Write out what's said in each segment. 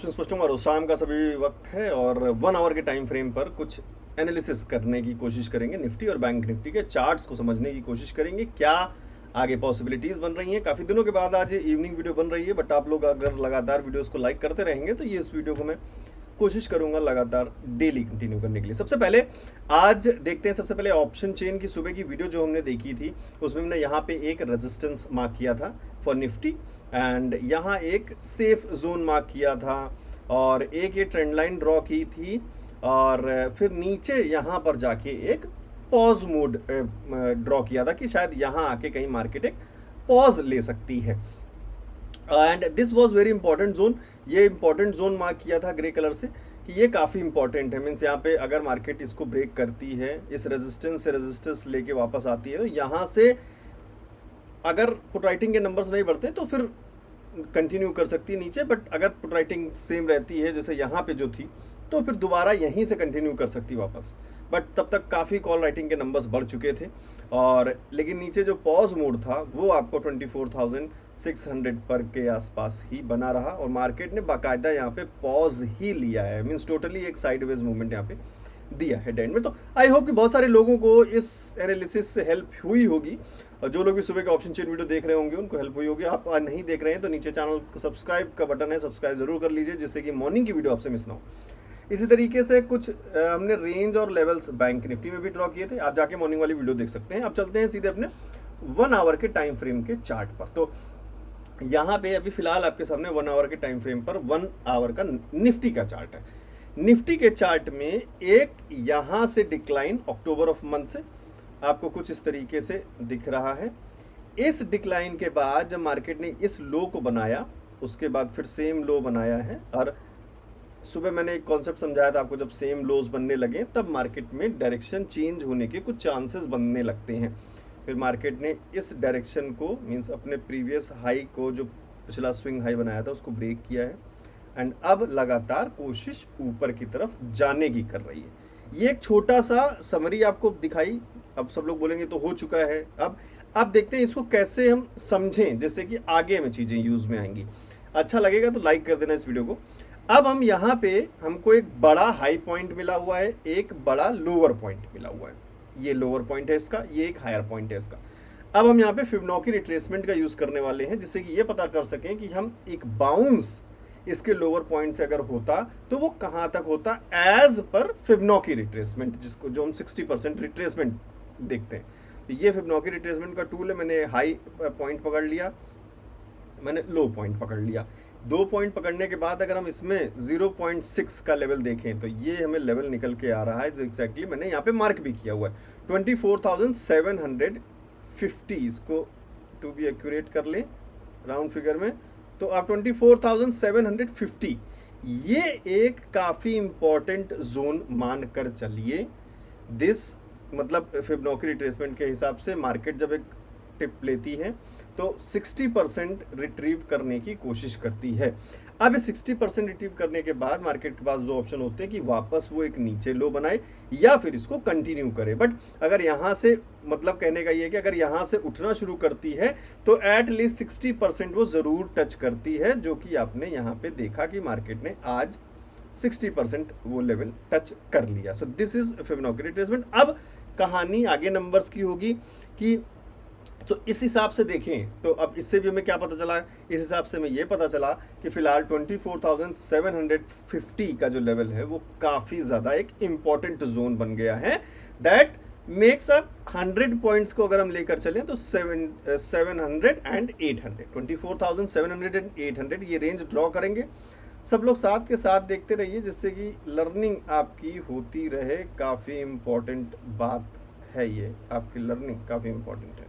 स्पष्टों और शाम का सभी वक्त है और 1 आवर के टाइम फ्रेम पर कुछ एनालिसिस करने की कोशिश करेंगे। निफ्टी और बैंक निफ्टी के चार्ट्स को समझने की कोशिश करेंगे, क्या आगे पॉसिबिलिटीज़ बन रही हैं। काफ़ी दिनों के बाद आज ये इवनिंग वीडियो बन रही है, बट आप लोग अगर लगातार वीडियोस को लाइक करते रहेंगे तो ये इस वीडियो को मैं कोशिश करूंगा लगातार डेली कंटिन्यू करने के लिए। सबसे पहले आज देखते हैं, सबसे पहले ऑप्शन चेन की सुबह की वीडियो जो हमने देखी थी उसमें हमने यहाँ पे एक रेजिस्टेंस मार्क किया था फॉर निफ्टी एंड यहाँ एक सेफ जोन मार्क किया था और एक ये ट्रेंड लाइन ड्रॉ की थी और फिर नीचे यहाँ पर जाके एक पॉज मोड ड्रॉ किया था कि शायद यहाँ आके कहीं मार्केट एक पॉज ले सकती है and this was very important zone. ये इंपॉर्टेंट जोन मार्क किया था ग्रे कलर से कि ये काफ़ी इंपॉर्टेंट है। मीन्स यहाँ पे अगर मार्केट इसको ब्रेक करती है, इस रेजिस्टेंस से रेजिस्टेंस लेके वापस आती है, तो यहाँ से अगर पुट राइटिंग के नंबर्स नहीं बढ़ते तो फिर कंटिन्यू कर सकती है नीचे, बट अगर पुट राइटिंग सेम रहती है जैसे यहाँ पे जो थी तो फिर दोबारा यहीं से कंटिन्यू कर सकती वापस। बट तब तक काफ़ी कॉल राइटिंग के नंबर्स बढ़ चुके थे और लेकिन नीचे जो पॉज मोड था वो आपको 24,600 पर के आसपास ही बना रहा और मार्केट ने बाकायदा यहाँ पे पॉज ही लिया है। मीन्स टोटली एक साइडवेज मूवमेंट यहाँ पे दिया है एंड में। तो आई होप कि बहुत सारे लोगों को इस एनालिसिस से हेल्प हुई होगी और जो लोग भी सुबह के ऑप्शन चेन वीडियो देख रहे होंगे उनको हेल्प हुई होगी। आप नहीं देख रहे हैं तो नीचे चैनल को सब्सक्राइब का बटन है, सब्सक्राइब जरूर कर लीजिए जिससे कि मॉर्निंग की वीडियो आपसे मिस ना हो। इसी तरीके से कुछ हमने रेंज और लेवल्स बैंक निफ्टी में भी ड्रॉ किए थे, आप जाके मॉर्निंग वाली वीडियो देख सकते हैं। अब चलते हैं सीधे अपने 1 आवर के टाइम फ्रेम के चार्ट पर। तो यहाँ पे अभी फिलहाल आपके सामने 1 आवर के टाइम फ्रेम पर 1 आवर का निफ्टी का चार्ट है। निफ्टी के चार्ट में एक यहाँ से डिक्लाइन अक्टूबर ऑफ मंथ से आपको कुछ इस तरीके से दिख रहा है। इस डिक्लाइन के बाद जब मार्केट ने इस लो को बनाया उसके बाद फिर सेम लो बनाया है और सुबह मैंने एक कॉन्सेप्ट समझाया था आपको, जब सेम लोज बनने लगे तब मार्केट में डायरेक्शन चेंज होने के कुछ चांसेस बनने लगते हैं। फिर मार्केट ने इस डायरेक्शन को मींस अपने प्रीवियस हाई को जो पिछला स्विंग हाई बनाया था उसको ब्रेक किया है एंड अब लगातार कोशिश ऊपर की तरफ जाने की कर रही है। ये एक छोटा सा समरी आपको दिखाई। अब सब लोग बोलेंगे तो हो चुका है, अब देखते हैं इसको कैसे हम समझें जैसे कि आगे में चीज़ें यूज़ में आएंगी। अच्छा लगेगा तो लाइक कर देना इस वीडियो को। अब हम यहाँ पे हमको एक बड़ा हाई पॉइंट मिला हुआ है, एक बड़ा लोअर पॉइंट मिला हुआ है। ये लोअर पॉइंट है इसका, ये एक हायर पॉइंट है इसका। अब हम यहाँ पे फिबोनाची रिट्रेसमेंट का यूज़ करने वाले हैं जिससे कि ये पता कर सकें कि हम एक बाउंस इसके लोअर पॉइंट से अगर होता तो वो कहाँ तक होता एज पर फिबोनाची रिट्रेसमेंट, जिसको जो हम 60% रिट्रेसमेंट देखते हैं। तो ये फिबोनाची रिट्रेसमेंट का टूल है। मैंने हाई पॉइंट पकड़ लिया, मैंने लो पॉइंट पकड़ लिया। 2 पॉइंट पकड़ने के बाद अगर हम इसमें 0.6 का लेवल देखें तो ये हमें लेवल निकल के आ रहा है जो एग्जैक्टली मैंने यहाँ पे मार्क भी किया हुआ है 24,750। इसको टू बी एक्यूरेट कर लें राउंड फिगर में, तो आप 24,750 ये एक काफ़ी इंपॉर्टेंट जोन मान कर चलिए। दिस मतलब फिबोनाची रिट्रेसमेंट के हिसाब से मार्केट जब एक टिप लेती है तो 60% रिट्रीव करने की कोशिश करती है। अब इस 60% रिट्रीव करने के बाद मार्केट के पास 2 ऑप्शन होते हैं कि वापस वो एक नीचे लो बनाए या फिर इसको कंटिन्यू करे। बट अगर यहाँ से मतलब कहने का ये है कि अगर यहाँ से उठना शुरू करती है तो एट लीस्ट 60% वो ज़रूर टच करती है, जो कि आपने यहाँ पे देखा कि मार्केट ने आज 60% वो लेवल टच कर लिया। So this is Fibonacci retracement. अब कहानी आगे नंबर्स की होगी कि तो इस हिसाब से देखें तो अब इससे भी हमें क्या पता चला, इस हिसाब से हमें ये पता चला कि फिलहाल 24,750 का जो लेवल है वो काफ़ी ज़्यादा एक इम्पॉर्टेंट जोन बन गया है। दैट मेक्स अप 100 पॉइंट्स को अगर हम लेकर चलें तो 700 एंड 800, 24,700 एंड 800 ये रेंज ड्रॉ करेंगे। सब लोग साथ के साथ देखते रहिए जिससे कि लर्निंग आपकी होती रहे। काफ़ी इम्पॉर्टेंट बात है ये, आपकी लर्निंग काफ़ी इम्पॉर्टेंट है।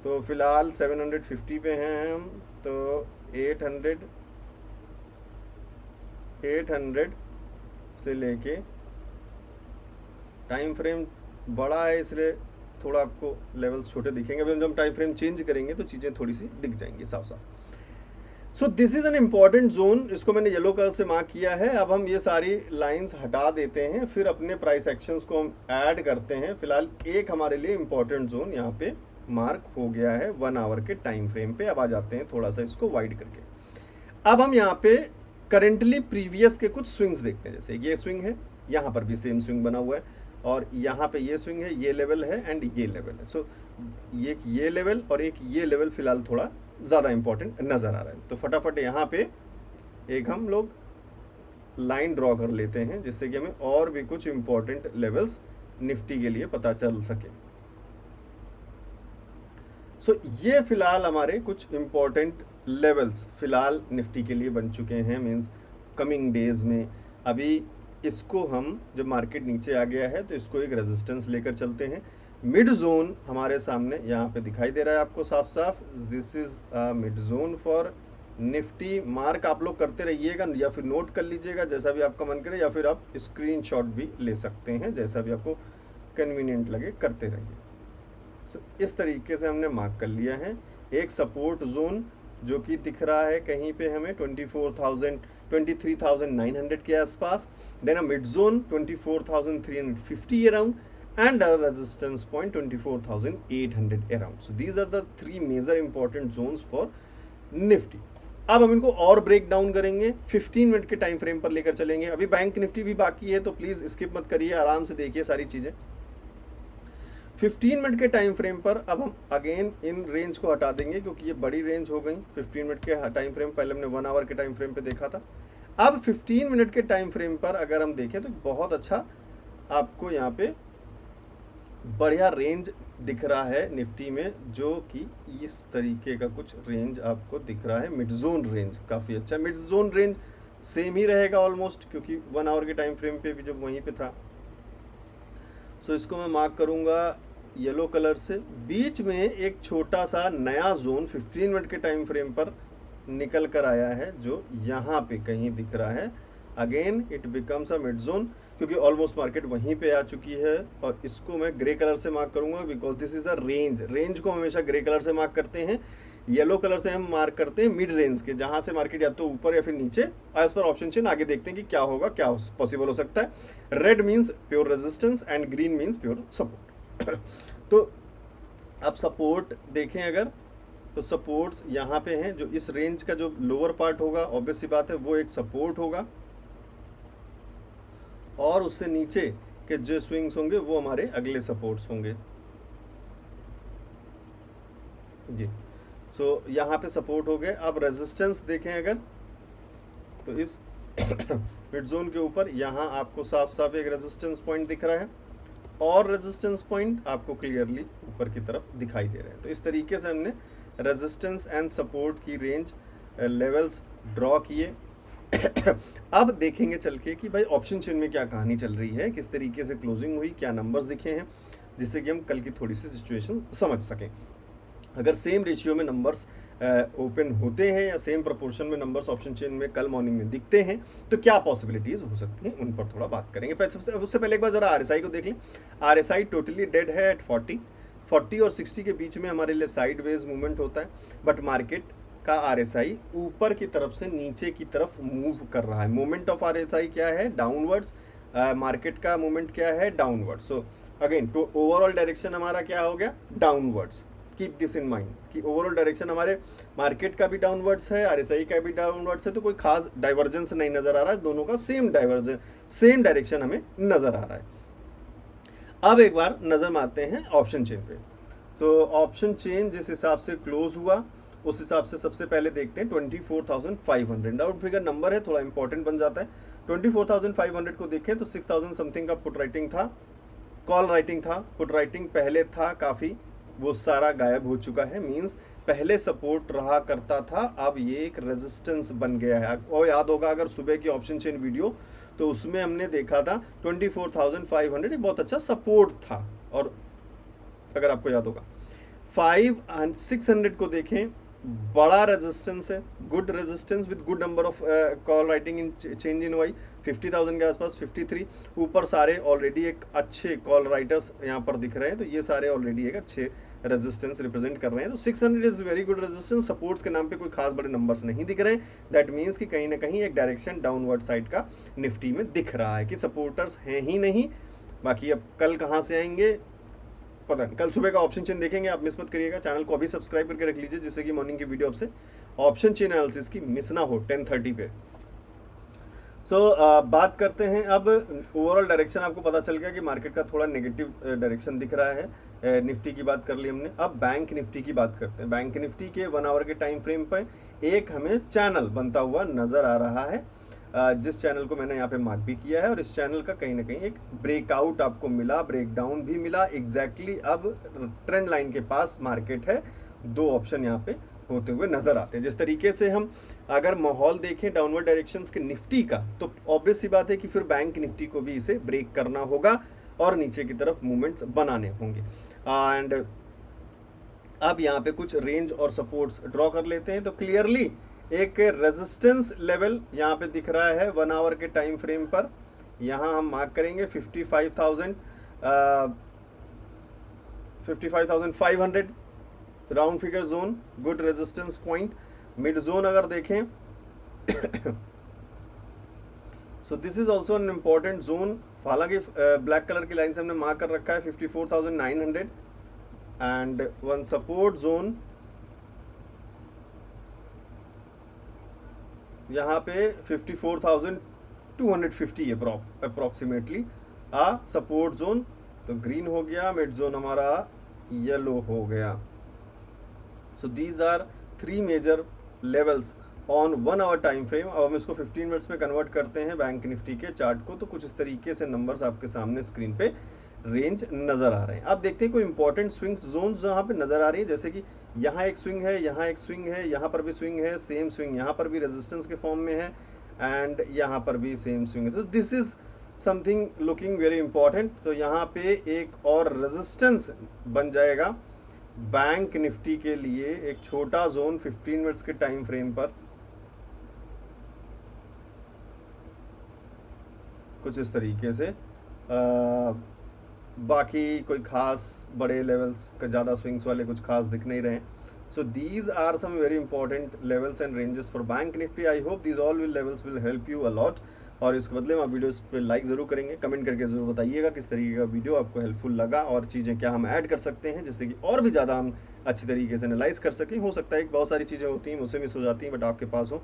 तो फिलहाल 750 पे हैं हम, तो 800 से लेके टाइम फ्रेम बड़ा है इसलिए थोड़ा आपको लेवल्स छोटे दिखेंगे। अभी जब टाइम फ्रेम चेंज करेंगे तो चीज़ें थोड़ी सी दिख जाएंगी साफ साफ। So this is an important zone, इसको मैंने येलो कलर से मार्क किया है। अब हम ये सारी लाइंस हटा देते हैं, फिर अपने प्राइस एक्शंस को हम ऐड करते हैं। फिलहाल एक हमारे लिए इम्पॉर्टेंट जोन यहाँ पे मार्क हो गया है 1 आवर के टाइम फ्रेम पे। अब आ जाते हैं थोड़ा सा इसको वाइड करके। अब हम यहाँ पे करेंटली प्रीवियस के कुछ स्विंग्स देखते हैं। जैसे ये स्विंग है, यहाँ पर भी सेम स्विंग बना हुआ है, और यहाँ पे ये स्विंग है, ये लेवल है एंड ये लेवल है। सो ये लेवल और एक ये लेवल फिलहाल थोड़ा ज़्यादा इंपॉर्टेंट नज़र आ रहा है। तो फटाफट यहाँ पे एक हम लोग लाइन ड्रॉ कर लेते हैं, जिससे कि हमें और भी कुछ इंपॉर्टेंट लेवल्स निफ्टी के लिए पता चल सके। सो ये फिलहाल हमारे कुछ इंपॉर्टेंट लेवल्स फिलहाल निफ्टी के लिए बन चुके हैं, मीन्स कमिंग डेज में। अभी इसको हम, जब मार्केट नीचे आ गया है तो इसको एक रेजिस्टेंस लेकर चलते हैं। मिड जोन हमारे सामने यहाँ पे दिखाई दे रहा है आपको साफ साफ, this is mid zone for Nifty. Mark आप लोग करते रहिएगा या फिर नोट कर लीजिएगा, जैसा भी आपका मन करे, या फिर आप स्क्रीनशॉट भी ले सकते हैं, जैसा भी आपको कन्वीनियंट लगे करते रहिए। सो इस तरीके से हमने मार्क कर लिया है। एक सपोर्ट जोन जो कि दिख रहा है कहीं पे हमें 23,900 के आसपास, then a mid zone 24,350 around, and a resistance point 24,800 around. So these are the three major important zones for Nifty. अब हम इनको और ब्रेक डाउन करेंगे, 15 मिनट के टाइम फ्रेम पर लेकर चलेंगे। अभी बैंक निफ्टी भी बाकी है, तो प्लीज स्किप मत करिए, आराम से देखिए सारी चीजें। 15 मिनट के टाइम फ्रेम पर अब हम अगेन इन रेंज को हटा देंगे, क्योंकि ये बड़ी रेंज हो गई। 15 मिनट के टाइम फ्रेम, पहले हमने 1 आवर के टाइम फ्रेम पे देखा था। अब 15 मिनट के टाइम फ्रेम पर अगर हम देखें तो बहुत अच्छा आपको यहाँ पे बढ़िया रेंज दिख रहा है निफ्टी में, जो कि इस तरीके का कुछ रेंज आपको दिख रहा है। मिड जोन रेंज काफ़ी अच्छा, मिड जोन रेंज सेम ही रहेगा ऑलमोस्ट, क्योंकि 1 आवर के टाइम फ्रेम पे भी जब वहीं पे था। सो इसको मैं मार्क करूंगा येलो कलर से। बीच में एक छोटा सा नया जोन 15 मिनट के टाइम फ्रेम पर निकल कर आया है, जो यहाँ पे कहीं दिख रहा है। Again it becomes a mid zone, क्योंकि ऑलमोस्ट मार्केट वहीं पे आ चुकी है। और इसको मैं ग्रे कलर से मार्क करूंगा, because this is a range. Range को हमेशा ग्रे कलर से मार्क करते हैं, येलो कलर से हम मार्क करते हैं मिड रेंज के, जहां से मार्केट या तो ऊपर या फिर नीचे। एज पर ऑप्शन चेन आगे देखते हैं कि क्या होगा, क्या पॉसिबल हो सकता है। Red means pure resistance and green means pure support. तो अब सपोर्ट देखें अगर, तो सपोर्ट्स यहाँ पे हैं। जो इस रेंज का जो लोअर पार्ट होगा, ऑब्वियस सी बात है, वो एक सपोर्ट होगा, और उससे नीचे के जो स्विंग्स होंगे वो हमारे अगले सपोर्ट्स होंगे जी। सो यहाँ पे सपोर्ट हो गए। अब रेजिस्टेंस देखें अगर, तो इस मिड जोन के ऊपर यहाँ आपको साफ साफ एक रेजिस्टेंस पॉइंट दिख रहा है, और रेजिस्टेंस पॉइंट आपको क्लियरली ऊपर की तरफ दिखाई दे रहे हैं। तो इस तरीके से हमने रेजिस्टेंस एंड सपोर्ट की रेंज लेवल्स ड्रॉ किए। अब देखेंगे चल के कि भाई ऑप्शन चेन में क्या कहानी चल रही है, किस तरीके से क्लोजिंग हुई, क्या नंबर्स दिखे हैं, जिससे कि हम कल की थोड़ी सी सिचुएशन समझ सकें। अगर सेम रेशियो में नंबर्स ओपन होते हैं या सेम प्रोपोर्शन में नंबर्स ऑप्शन चेन में कल मॉर्निंग में दिखते हैं, तो क्या पॉसिबिलिटीज़ हो सकती हैं, उन पर थोड़ा बात करेंगे। उससे पहले एक बार ज़रा RSI को देख लें। RSI टोटली डेड है एट 40 और 60 के बीच में हमारे लिए साइडवेज मूवमेंट होता है, बट मार्केट का RSI ऊपर की तरफ से नीचे की तरफ मूव कर रहा है। मोमेंट ऑफ RSI क्या है, डाउनवर्ड्स। मार्केट का मूवमेंट क्या है, डाउनवर्ड्स। सो अगेन तो ओवरऑल डायरेक्शन हमारा क्या हो गया, downwards. Keep this in mind कि ओवरऑल डायरेक्शन हमारे मार्केट का भी डाउनवर्ड्स है, RSI का भी डाउनवर्ड्स है, तो कोई खास डाइवर्जेंस नहीं नजर आ रहा है। दोनों का सेम डायरेक्शन हमें नजर आ रहा है। अब एक बार नजर मारते हैं ऑप्शन चेन पे। तो ऑप्शन चेन जिस हिसाब से क्लोज हुआ, उस हिसाब से सबसे पहले देखते हैं 24,500। डाउट फिगर नंबर है, थोड़ा इंपॉर्टेंट बन जाता है। 24,500 को देखें तो 6,000 समथिंग का पुट राइटिंग था, कॉल राइटिंग था। पुट राइटिंग पहले था काफ़ी, वो सारा गायब हो चुका है। मींस पहले सपोर्ट रहा करता था, अब ये एक रेजिस्टेंस बन गया है। और याद होगा अगर सुबह की ऑप्शन चेन वीडियो, तो उसमें हमने देखा था 24,500 एक बहुत अच्छा सपोर्ट था। और अगर आपको याद होगा 600 को देखें, बड़ा रेजिस्टेंस है, good resistance with good number of call writing in change in Y. 50,000 के आसपास 53 ऊपर सारे ऑलरेडी एक अच्छे कॉल राइटर्स यहाँ पर दिख रहे हैं, तो ये सारे ऑलरेडी एक अच्छे रेजिस्टेंस रिप्रेजेंट कर रहे हैं। तो 600 is very good resistance. Supports के नाम पे कोई खास बड़े नंबर्स नहीं दिख रहे हैं। दैट मीन्स कि कहीं ना कहीं एक डायरेक्शन डाउनवर्ड साइड का निफ्टी में दिख रहा है, कि सपोर्टर्स हैं ही नहीं। बाकी अब कल कहाँ से आएंगे पता नहीं, कल सुबह का ऑप्शन चेन देखेंगे, आप मिस मत करिएगा। चैनल को अभी सब्सक्राइब करके रख लीजिए, जिससे कि मॉर्निंग की वीडियो आपसे ऑप्शन चेन एनालिसिस की मिस ना हो 10:30 पे। बात करते हैं अब ओवरऑल डायरेक्शन। आपको पता चल गया कि मार्केट का थोड़ा नेगेटिव डायरेक्शन दिख रहा है। निफ्टी की बात कर ली हमने, अब बैंक निफ्टी की बात करते हैं। बैंक निफ्टी के 1 आवर के टाइम फ्रेम पर एक हमें चैनल बनता हुआ नज़र आ रहा है, जिस चैनल को मैंने यहाँ पे मार्क भी किया है, और इस चैनल का कहीं ना कहीं एक ब्रेकआउट आपको मिला, ब्रेकडाउन भी मिला। एग्जैक्टली अब ट्रेंड लाइन के पास मार्केट है। 2 ऑप्शन यहाँ पे होते हुए नजर आते हैं। जिस तरीके से हम अगर माहौल देखें डाउनवर्ड डायरेक्शंस के निफ्टी का, तो ऑब्वियस सी बात है कि फिर बैंक निफ्टी को भी इसे ब्रेक करना होगा और नीचे की तरफ मूवमेंट्स बनाने होंगे। एंड अब यहाँ पे कुछ रेंज और सपोर्ट्स ड्रॉ कर लेते हैं। तो क्लियरली एक रेजिस्टेंस लेवल यहाँ पे दिख रहा है 1 आवर के टाइम फ्रेम पर। यहाँ हम मार्क करेंगे 55,500 round figure zone, good resistance point. Mid zone अगर देखें so this is also an important zone. हालांकि ब्लैक कलर की लाइन से हमने मार्क कर रखा है 54,900 एंड वन सपोर्ट जोन यहाँ पे 54,250 अप्रोक्सीमेटली सपोर्ट जोन। तो ग्रीन हो गया, मिड जोन हमारा येलो हो गया। So these are 3 major levels on 1 hour time frame. अब हम इसको 15 मिनट्स में कन्वर्ट करते हैं बैंक निफ्टी के चार्ट को, तो कुछ इस तरीके से नंबर्स आपके सामने स्क्रीन पे रेंज नज़र आ रहे हैं। आप देखते हैं कोई इंपॉर्टेंट स्विंग जोन जहाँ पे नज़र आ रही है, जैसे कि यहाँ एक स्विंग है, यहाँ एक स्विंग है, यहाँ पर भी स्विंग है, सेम स्विंग यहाँ पर भी रेजिस्टेंस के फॉर्म में है, एंड यहाँ पर भी सेम स्विंग है। तो this is something looking very important. तो यहाँ पे एक और रेजिस्टेंस बन जाएगा बैंक निफ्टी के लिए, एक छोटा जोन 15 मिनट्स के टाइम फ्रेम पर कुछ इस तरीके से। बाकी कोई खास बड़े लेवल्स का ज़्यादा स्विंग्स वाले कुछ खास दिख नहीं रहे हैं। So these are some very important levels and ranges for bank Nifty. I hope these all will levels will help you a lot. और इसके बदले में आप वीडियोस पे लाइक ज़रूर करेंगे, कमेंट करके ज़रूर बताइएगा किस तरीके का वीडियो आपको हेल्पफुल लगा और चीज़ें क्या हम ऐड कर सकते हैं जिससे कि और भी ज़्यादा हम अच्छी तरीके से एनालाइज कर सकें। हो सकता है कि बहुत सारी चीज़ें होती हैं मुझसे मिस हो जाती हैं, बट आपके पास हो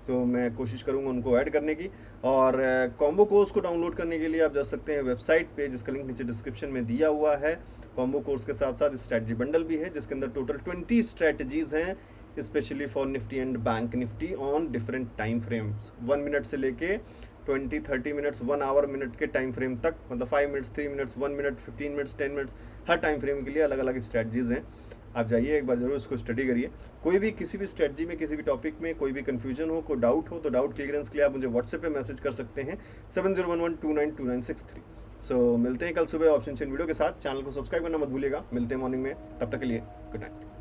तो मैं कोशिश करूंगा उनको ऐड करने की। और कॉम्बो कोर्स को डाउनलोड करने के लिए आप जा सकते हैं वेबसाइट पे, जिसका लिंक नीचे डिस्क्रिप्शन में दिया हुआ है। कॉम्बो कोर्स के साथ साथ स्ट्रैटेजी बंडल भी है, जिसके अंदर टोटल 20 स्ट्रैटेजीज हैं, specially for Nifty and bank Nifty on different time frames. 1 minute से लेके 20-30 मिनट्स, 1 आवर मिनट के टाइम फ्रेम तक, मतलब 5 minutes, 3 minutes, 1 minute, 15 minutes, 10 minutes, हर टाइम फ्रेम के लिए अलग अलग स्ट्रैटेजीज हैं। आप जाइए एक बार जरूर इसको स्टडी करिए। कोई भी किसी भी स्ट्रेटजी में, किसी भी टॉपिक में कोई भी कंफ्यूजन हो, कोई डाउट हो, तो डाउट क्लियरेंस के लिए आप मुझे व्हाट्सएप पे मैसेज कर सकते हैं 7011292963। सो मिलते हैं कल सुबह ऑप्शन चेन वीडियो के साथ। चैनल को सब्सक्राइब करना मत भूलिएगा। मिलते हैं मॉर्निंग में, तब तक के लिए गुड नाइट।